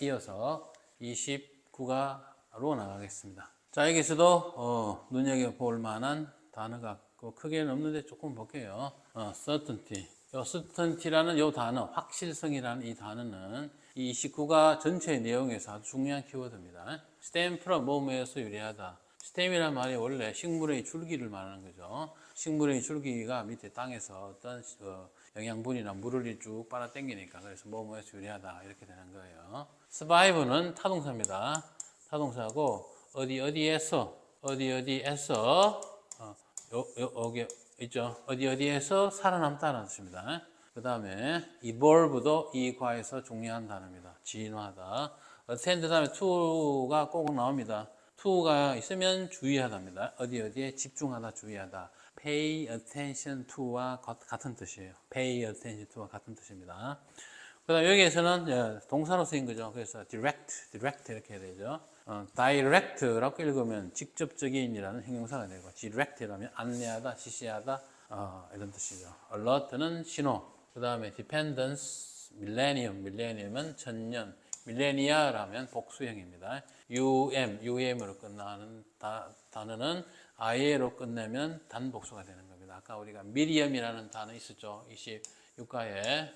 이어서 29가로 나가겠습니다. 자, 여기서도 눈여겨볼 만한 단어가 크게는 없는데 조금 볼게요. certainty. 요 certainty라는 요 단어, 확실성이라는 이 단어는 이 29가 전체의 내용에서 아주 중요한 키워드입니다. stem from 뭐뭐에서 유래하다. stem이란 말이 원래 식물의 줄기를 말하는 거죠. 식물의 줄기가 밑에 땅에서 어떤 영양분이나 물을 쭉 빨아 당기니까 그래서 뭐뭐에서 유래하다 이렇게 되는 거예요. survive는 타동사입니다. 타동사고 어디에서 여기 있죠. 어디에서 살아남다라는 뜻입니다. 그 다음에 evolve도 이 과에서 중요한 단어입니다. 진화하다. attend 다음에 to가 꼭 나옵니다. to가 있으면 주의하다입니다. 어디에 집중하다, 주의하다. pay attention to와 같은 뜻이에요. pay attention to와 같은 뜻입니다. 그 다음 여기에서는 동사로 쓰인 거죠. 그래서 direct 이렇게 해야 되죠. direct라고 읽으면 직접적인이라는 형용사가 되고 direct라면 안내하다, 지시하다 이런 뜻이죠. alert는 신호. 그 다음에 dependence, millennium은 천년. 밀레니아라면 복수형입니다. um으로 끝나는 단어는 i로 끝내면 단복수가 되는 겁니다. 아까 우리가 medium이라는 단어 있었죠. 26가에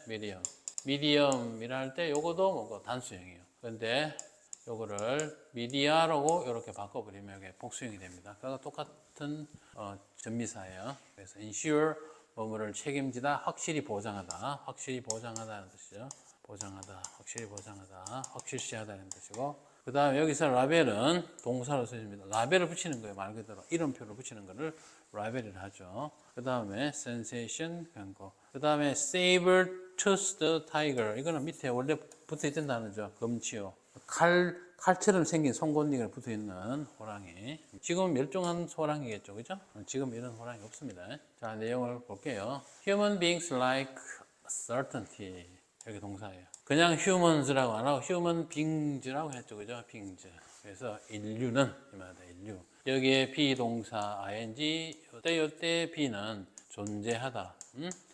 medium이라 할 때 요거도 뭐고 단수형이에요. 그런데 요거를 미디아라고 이렇게 바꿔버리면 이게 복수형이 됩니다. 그거 똑같은 전미사예요. 그래서 ensure 뭐뭐를 책임지다, 확실히 보장하다, 확실하다는 뜻이죠. 보장하다, 확실히 보장하다, 확실시하다는 뜻이고, 그 다음에 여기서 라벨은 동사로 쓰입니다. 라벨을 붙이는 거예요. 말 그대로 이름표를 붙이는 거를 라벨이라 하죠. 그 다음에 sensation 광고. 그 다음에 saber-toothed tiger. 이거는 밑에 원래 붙어있던 단어죠. 검치요. 칼처럼 생긴 송곳니가 붙어있는 호랑이. 지금은 멸종한 호랑이겠죠. 그죠? 지금 이런 호랑이 없습니다. 자, 내용을 볼게요. Human beings like certainty. 여기 동사예요. 그냥 humans라고 안 하고 human beings라고 했죠. 그죠? beings. 그래서 인류는, 이 말이다, 인류. 여기에 비동사 ing, 요때 be는 존재하다.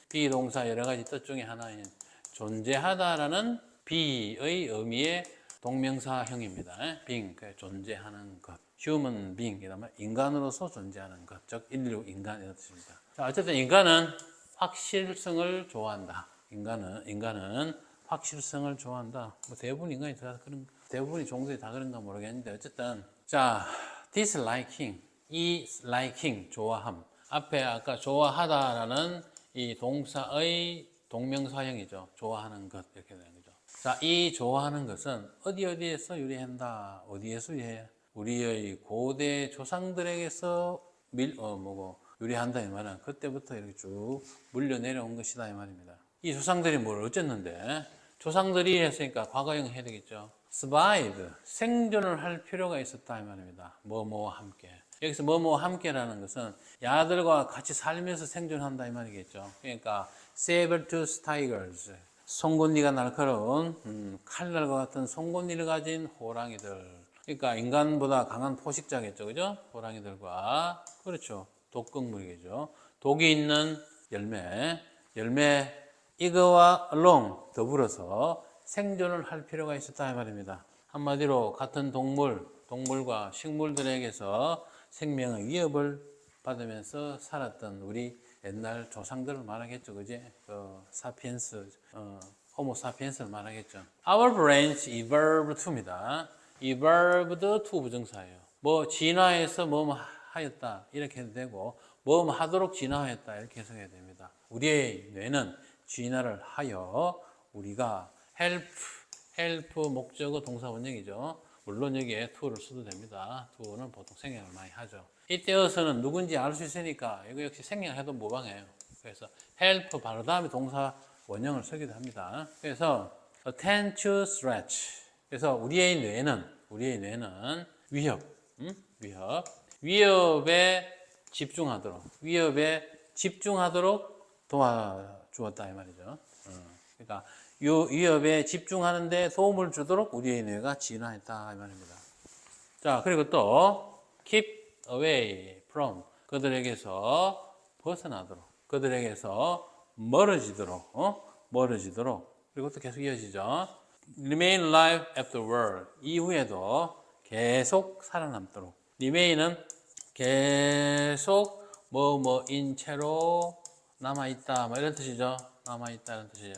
비동사 여러 가지 뜻 중에 하나인 존재하다라는 be의 의미의 동명사형입니다. being, 존재하는 것. human being, 이라면 인간으로서 존재하는 것. 즉, 인류, 인간, 이런 뜻입니다. 자, 어쨌든 인간은 확실성을 좋아한다. 인간은 확실성을 좋아한다. 뭐 대부분 인간이 다 대부분이 종들이 다 그런가 모르겠는데 어쨌든 자, disliking, 이 liking 좋아함. 앞에 아까 좋아하다라는 이 동사의 동명사형이죠. 좋아하는 것 이렇게 되는 거죠. 자, 이 좋아하는 것은 어디에서 유래한다. 어디에서 유래해? 우리의 고대 조상들에게서 유래한다 이 말은 그때부터 이렇게 쭉 물려 내려온 것이다 이 말입니다. 이 조상들이 뭘 어쨌는데 조상들이 했으니까 과거형 해야 되겠죠. survive, 생존을 할 필요가 있었다 이 말입니다. 뭐뭐와 함께. 여기서 뭐뭐와 함께라는 것은 야들과 같이 살면서 생존한다 이 말이겠죠. 그러니까 saber-toothed tigers, 송곳니가 날카로운 칼날과 같은 송곳니를 가진 호랑이들. 그러니까 인간보다 강한 포식자겠죠. 그죠? 호랑이들과 그렇죠. 독극물이겠죠. 독이 있는 열매 이거와 along 더불어서 생존을 할 필요가 있었다 이 말입니다. 한마디로 같은 동물과 식물들에게서 생명의 위협을 받으면서 살았던 우리 옛날 조상들을 말하겠죠. 그지? 사피엔스, 호모 사피엔스를 말하겠죠. Our brains evolved to입니다. evolved to 부정사예요. 뭐 진화해서 뭐뭐 하였다 이렇게 해도 되고 뭐뭐 하도록 진화하였다 이렇게 해석해야 됩니다. 우리의 뇌는 진화를 하여 우리가 help 목적어 동사 원형이죠. 물론 여기에 to를 써도 됩니다. to는 보통 생략을 많이 하죠. 이때어서는 누군지 알 수 있으니까 이거 역시 생략해도 무방해요. 그래서 help 바로 다음에 동사 원형을 쓰기도 합니다. 그래서 attend to threat. 그래서 우리의 뇌는 위협에 집중하도록 도와주었다 이 말이죠. 그러니까 이 위협에 집중하는데 도움을 주도록 우리의 뇌가 진화했다 이 말입니다. 자, 그리고 또 keep away from, 그들에게서 벗어나도록, 그들에게서 멀어지도록. 그리고 또 계속 이어지죠. remain alive afterward. 이후에도 계속 살아남도록. remain은 계속 뭐뭐인 채로 남아있다. 뭐 이런 뜻이죠. 남아있다는 뜻이에요.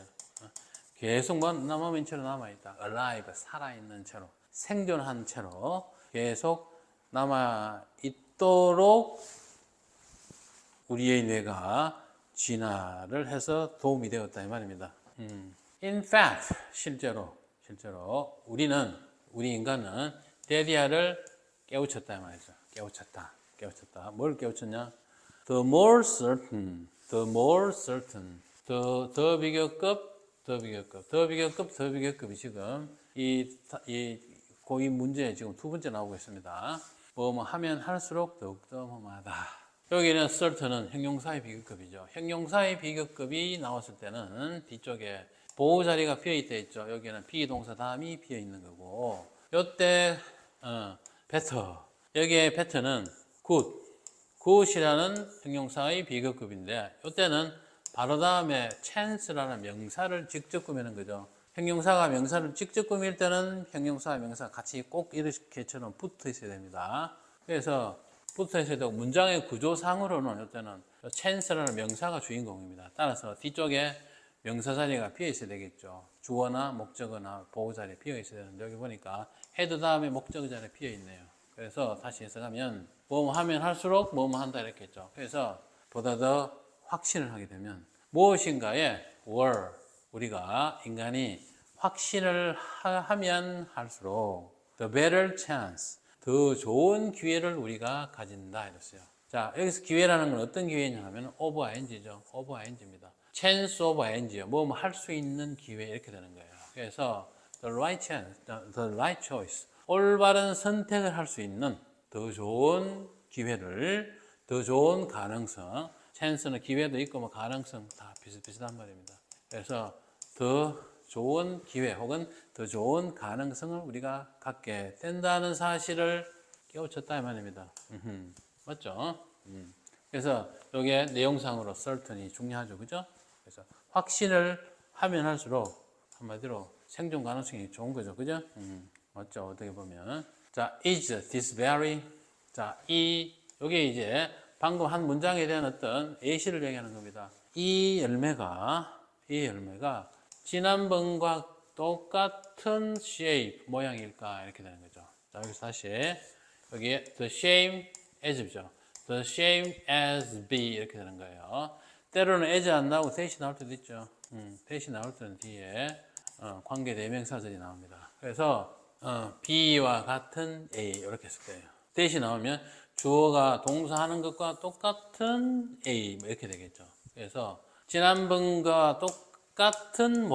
계속 뭐 남아있는 채로 남아있다. alive, 살아있는 채로. 생존한 채로 계속 남아있도록 우리의 뇌가 진화를 해서 도움이 되었다 이 말입니다. In fact, 실제로 우리 인간은 데디아를 깨우쳤다 이 말이죠. 깨우쳤다. 뭘 깨우쳤냐? The more certain, 더 비교급이 지금 이 고위 문제 지금 두 번째 나오고 있습니다. 뭐 하면 할수록 더욱더 뭐하다. 여기는 certain은 형용사의 비교급이죠. 형용사의 비교급이 나왔을 때는 뒤쪽에 보호 자리가 비어 있다 했죠. 여기는 비동사 다음이 비어 있는 거고. 요때 better. 여기에 better는 good이라는 형용사의 비교급인데 요때는 바로 다음에 chance라는 명사를 직접 꾸미는 거죠. 형용사가 명사를 직접 꾸밀 때는 형용사와 명사가 같이 꼭 이렇게처럼 붙어 있어야 됩니다. 그래서 붙어 있어야 되고 문장의 구조상으로는 이때는 chance라는 명사가 주인공입니다. 따라서 뒤쪽에 명사 자리가 비어 있어야 되겠죠. 주어나 목적어나 보호 자리에 비어 있어야 되는데 여기 보니까 head 다음에 목적어 자리에 비어 있네요. 그래서 다시 해석하면 뭐뭐 하면 할수록 뭐뭐 한다 이렇게 했죠. 그래서 보다 더 확신을 하게 되면 무엇인가에 우리가 인간이 확신을 하면 할수록 the better chance, 더 좋은 기회를 우리가 가진다 이랬어요. 자, 여기서 기회라는 건 어떤 기회냐 하면 over ing죠. over ing입니다. chance over ing요. 뭐 할 수 있는 기회 이렇게 되는 거예요. 그래서 the right chance, the right choice, 올바른 선택을 할 수 있는 더 좋은 기회를, 더 좋은 가능성, chance는 기회도 있고 뭐 가능성 다 비슷비슷한 말입니다. 그래서 더 좋은 기회 혹은 더 좋은 가능성을 우리가 갖게 된다는 사실을 깨우쳤다 이 말입니다. 맞죠? 그래서 이게 내용상으로 certain이 중요하죠. 그죠? 그래서 확신을 하면 할수록 한마디로 생존 가능성이 좋은 거죠. 그죠? 맞죠? 어떻게 보면. 자, is this very. 자, 요게 이제 방금 한 문장에 대한 어떤 예시를 얘기하는 겁니다. 이 열매가 지난번과 똑같은 shape, 모양일까? 이렇게 되는 거죠. 자, 여기서 다시 여기에 the same as죠. the same as be 이렇게 되는 거예요. 때로는 as 안 나오고 대시 나올 때도 있죠. 대시 나올 때는 뒤에 관계 대명사절이 나옵니다. 그래서 B와 같은 A 이렇게 했을 거예요. 대시 나오면 주어가 동사하는 것과 똑같은 A 이렇게 되겠죠. 그래서 지난번과 똑같은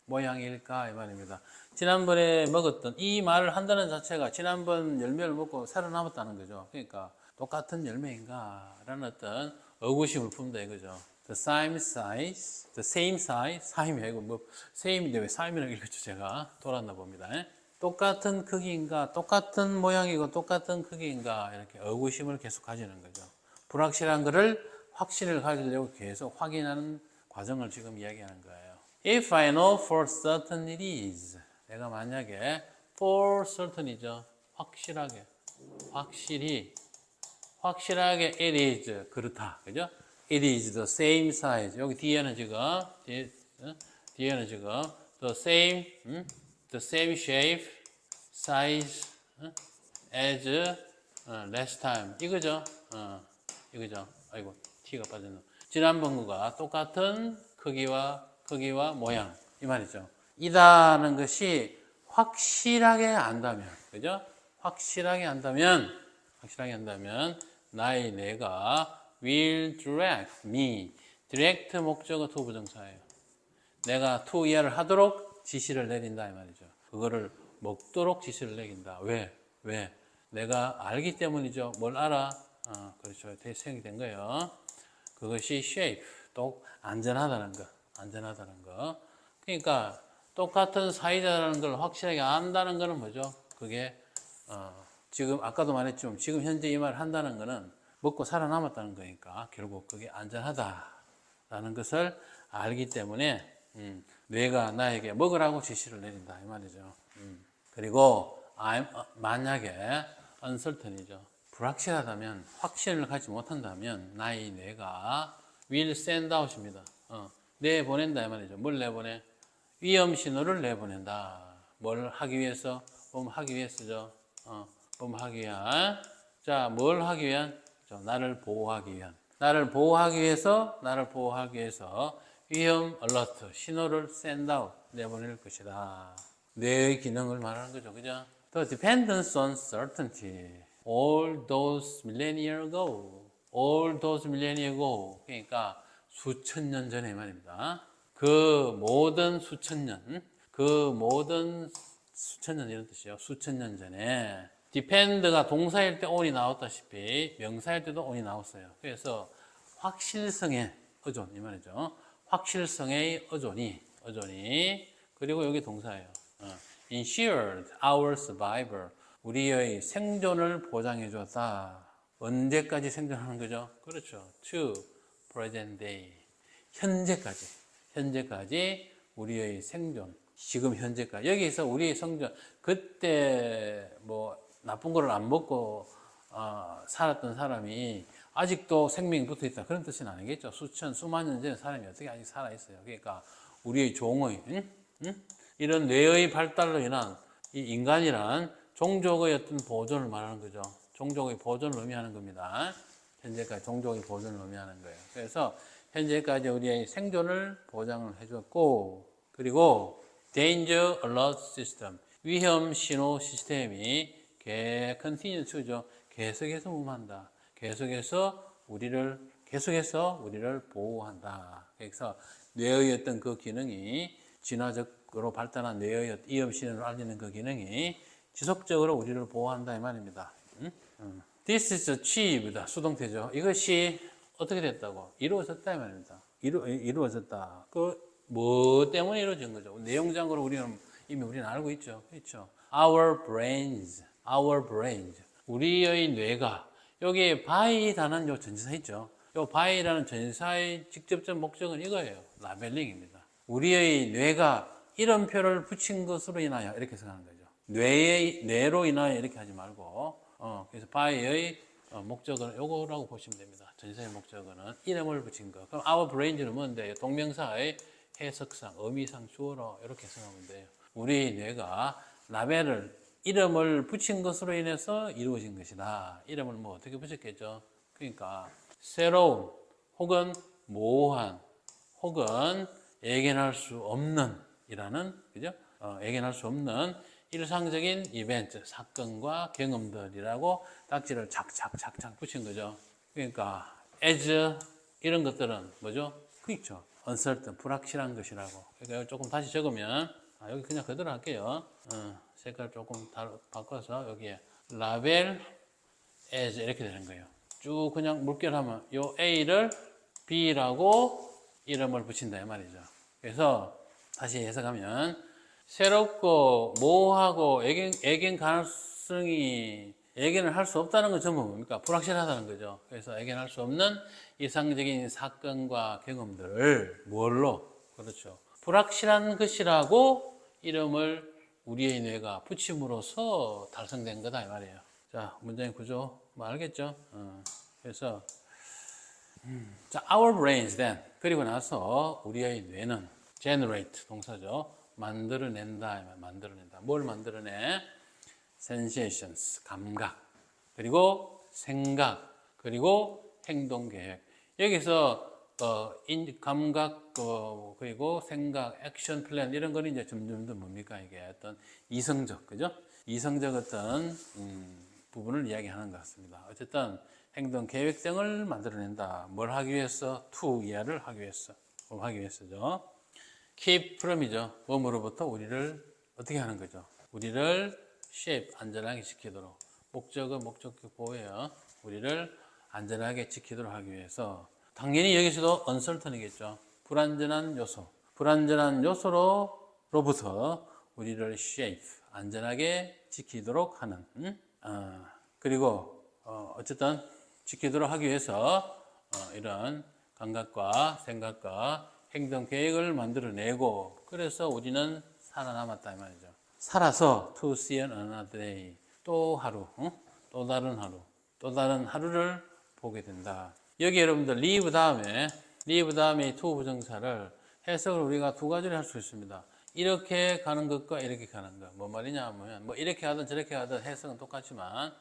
모양일까 이 말입니다. 지난번에 먹었던 이 말을 한다는 자체가 지난번 열매를 먹고 살아남았다는 거죠. 그러니까 똑같은 열매인가 라는 어떤 의구심을 품다 이거죠. The same size, 사임이 아니고 뭐 same인데 왜 사임이라고 읽었죠 제가 돌았나 봅니다. 똑같은 크기인가, 똑같은 모양이고 똑같은 크기인가 이렇게 의구심을 계속 가지는 거죠. 불확실한 것을 확신을 가지려고 계속 확인하는 과정을 지금 이야기하는 거예요. If I know for certain it is. 내가 만약에 for certain이죠. 확실하게 it is 그렇다. 그죠? It is the same size. 여기 뒤에는 지금 the same shape, size as last time. 이거죠? 이거죠? 아이고 T가 빠졌네. 지난번과 똑같은 크기와 모양 이 말이죠. 이다는 것이 확실하게 안다면, 그죠? 확실하게 안다면 나의 뇌가 will direct me. direct 목적어 to 부정사예요. 내가 to 이하를 하도록 지시를 내린다 이 말이죠. 그거를 먹도록 지시를 내린다. 왜? 내가 알기 때문이죠. 뭘 알아? 그렇죠. 대생이 된 거예요. 그것이 shape, 또 안전하다는 거. 그러니까 똑같은 사이다라는 걸 확실하게 안다는 거는 뭐죠? 그게 지금 아까도 말했지만 지금 현재 이 말을 한다는 거는 먹고 살아남았다는 거니까 결국 그게 안전하다라는 것을 알기 때문에 뇌가 나에게 먹으라고 지시를 내린다 이 말이죠. 그리고 만약에 uncertain이죠. 불확실하다면, 확신을 갖지 못한다면 나의 뇌가 will send out입니다. 내보낸다 이 말이죠. 뭘 내보내? 위험 신호를 내보낸다. 뭘 하기 위해서? 하기 위해서죠. 하기 위한. 자, 뭘 하기 위한? 나를 보호하기 위한. 나를 보호하기 위해서 위험 alert 신호를 send out 내보낼 것이다. 뇌의 기능을 말하는 거죠. 그죠? The dependence on certainty. All those millennia ago. 그러니까 수천 년 전에 말입니다. 그 모든 수천 년 이런 뜻이요. 수천 년 전에 depend가 동사일 때 on이 나왔다시피 명사일 때도 on이 나왔어요. 그래서 확실성의 의존 이 말이죠. 확실성의 의존이 그리고 여기 동사예요. ensured our survival. 우리의 생존을 보장해 줬다. 언제까지 생존하는 거죠? 그렇죠. to present day. 현재까지 우리의 생존. 지금 현재까지. 여기서 우리의 생존. 그때 뭐 나쁜 거를 안 먹고 살았던 사람이 아직도 생명이 붙어 있다. 그런 뜻은 아니겠죠. 수만 년 전에 사람이 어떻게 아직 살아 있어요. 그러니까 우리의 종의 이런 뇌의 발달로 인한 이 인간이란 종족의 어떤 보존을 말하는 거죠. 종족의 보존을 의미하는 겁니다. 현재까지 종족의 보존을 의미하는 거예요. 그래서 현재까지 우리의 생존을 보장을 해줬고, 그리고 danger alert system, 위험 신호 시스템이 continue to죠. 계속해서 무한다. 계속해서 우리를 보호한다. 그래서 뇌의 어떤 그 기능이 진화적으로 발달한 뇌의 위험 신호를 알리는 그 기능이 지속적으로 우리를 보호한다 이 말입니다. This is achieved. 수동태죠. 이것이 어떻게 됐다고? 이루어졌다 이 말입니다. 이루어졌다. 뭐 때문에 이루어진 거죠? 내용적으로 우리는 알고 있죠. 그렇죠? Our brains. 우리의 뇌가 여기 by 단은 요 전치사 있죠. 요 by라는 전치사의 직접적 목적은 이거예요. 라벨링입니다. 우리의 뇌가 이름표를 붙인 것으로 인하여 이렇게 생각하는 거죠. 뇌로 인하여 이렇게 하지 말고 그래서 by의 목적은 요거라고 보시면 됩니다. 전치사의 목적은 이름을 붙인 거. 그럼 our brains는 뭔데? 동명사의 해석상, 의미상 주어로 이렇게 생각하면 돼요. 우리 뇌가 라벨을 이름을 붙인 것으로 인해서 이루어진 것이다. 이름을 뭐 어떻게 붙였겠죠? 그러니까 새로운 혹은 모호한 혹은 예견할 수 없는 이라는 그죠? 예견할 수 없는 일상적인 이벤트, 사건과 경험들이라고 딱지를 착착 붙인 거죠. 그러니까 as 이런 것들은 뭐죠? 그렇죠. uncertain, 불확실한 것이라고. 그러니까 조금 다시 적으면 여기 그냥 그대로 할게요. 색깔 조금 바꿔서 여기에 라벨 as 이렇게 되는 거예요. 쭉 그냥 물결하면 요 A를 B라고 이름을 붙인다 이 말이죠. 그래서 다시 해석하면 새롭고 모호하고 예견을 할 수 없다는 건 전부 뭡니까? 불확실하다는 거죠. 그래서 예견할 수 없는 이상적인 사건과 경험들을 뭘로? 그렇죠. 불확실한 것이라고 이름을 우리의 뇌가 붙임으로써 달성된 거다 이 말이에요. 자, 문장의 구조 뭐 알겠죠? 그래서 자, our brains then 그리고 나서 우리의 뇌는 generate 동사죠. 만들어낸다. 뭘 만들어내? sensations 감각 그리고 생각 그리고 행동 계획. 여기서 감각 그리고 생각, 액션 플랜 이런 거는 이제 점점 뭡니까 이게 어떤 이성적 그죠? 이성적 어떤 부분을 이야기하는 것 같습니다. 어쨌든 행동 계획 등을 만들어낸다. 뭘 하기 위해서? to 이해를 하기 위해서. 뭘 하기 위해서죠? keep from이죠. 몸으로부터 우리를 어떻게 하는 거죠? 우리를 shape 안전하게 지키도록. 목적은 목적격 보호예요. 우리를 안전하게 지키도록 하기 위해서. 당연히 여기서도 uncertain이겠죠. 불안전한 요소로부터 우리를 shape, 안전하게 지키도록 하는. 그리고 어쨌든 지키도록 하기 위해서 이런 감각과 생각과 행동 계획을 만들어내고 그래서 우리는 살아남았다 이 말이죠. 살아서 to see another day. 또 하루, 또 다른 하루, 또 다른 하루를 보게 된다. 여기 여러분들 live 다음에 이 to 부정사를 해석을 우리가 두 가지로 할 수 있습니다. 이렇게 가는 것과 이렇게 가는 것. 뭐 말이냐 하면 뭐 이렇게 하든 저렇게 하든 해석은 똑같지만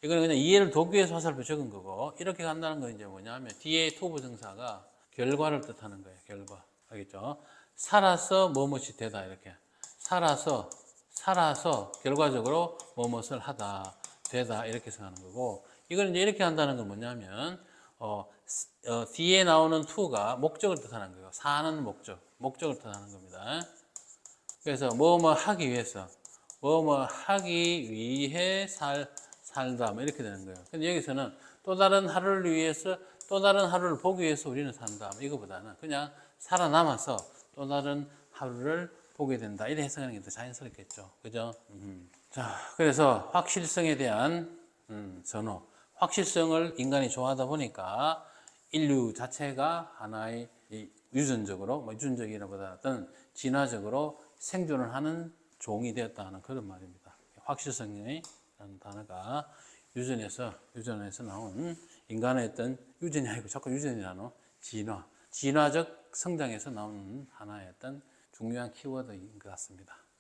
이거는 그냥 이해를 돕기 위해서 화살표 적은 거고 이렇게 간다는 건 이제 뭐냐면 뒤에 to 부정사가 결과를 뜻하는 거예요. 결과. 알겠죠? 살아서 뭐뭇이 되다 이렇게. 살아서 결과적으로 뭐뭇을 하다 되다 이렇게 생각하는 거고 이거는 이제 이렇게 한다는 건 뭐냐면 뒤에 나오는 to가 목적을 뜻하는 거예요. 사는 목적을 뜻하는 겁니다. 그래서 뭐뭐 하기 위해서 뭐뭐 하기 위해 살다 뭐 이렇게 되는 거예요. 근데 여기서는 또 다른 하루를 위해서 또 다른 하루를 보기 위해서 우리는 산다. 이거보다는 그냥 살아남아서 또 다른 하루를 보게 된다. 이렇게 해석하는 게 더 자연스럽겠죠. 그죠? 자, 그래서 확실성에 대한 선호. 확실성을 인간이 좋아하다 보니까 인류 자체가 하나의 유전적으로, 유전적이라보다는 진화적으로 생존을 하는 종이 되었다 하는 그런 말입니다. 확실성이라는 단어가 유전에서 나온 인간의 어떤 유전이 아니고 자꾸 유전이라는 진화적 성장에서 나오는 하나의 어떤 중요한 키워드인 것 같습니다.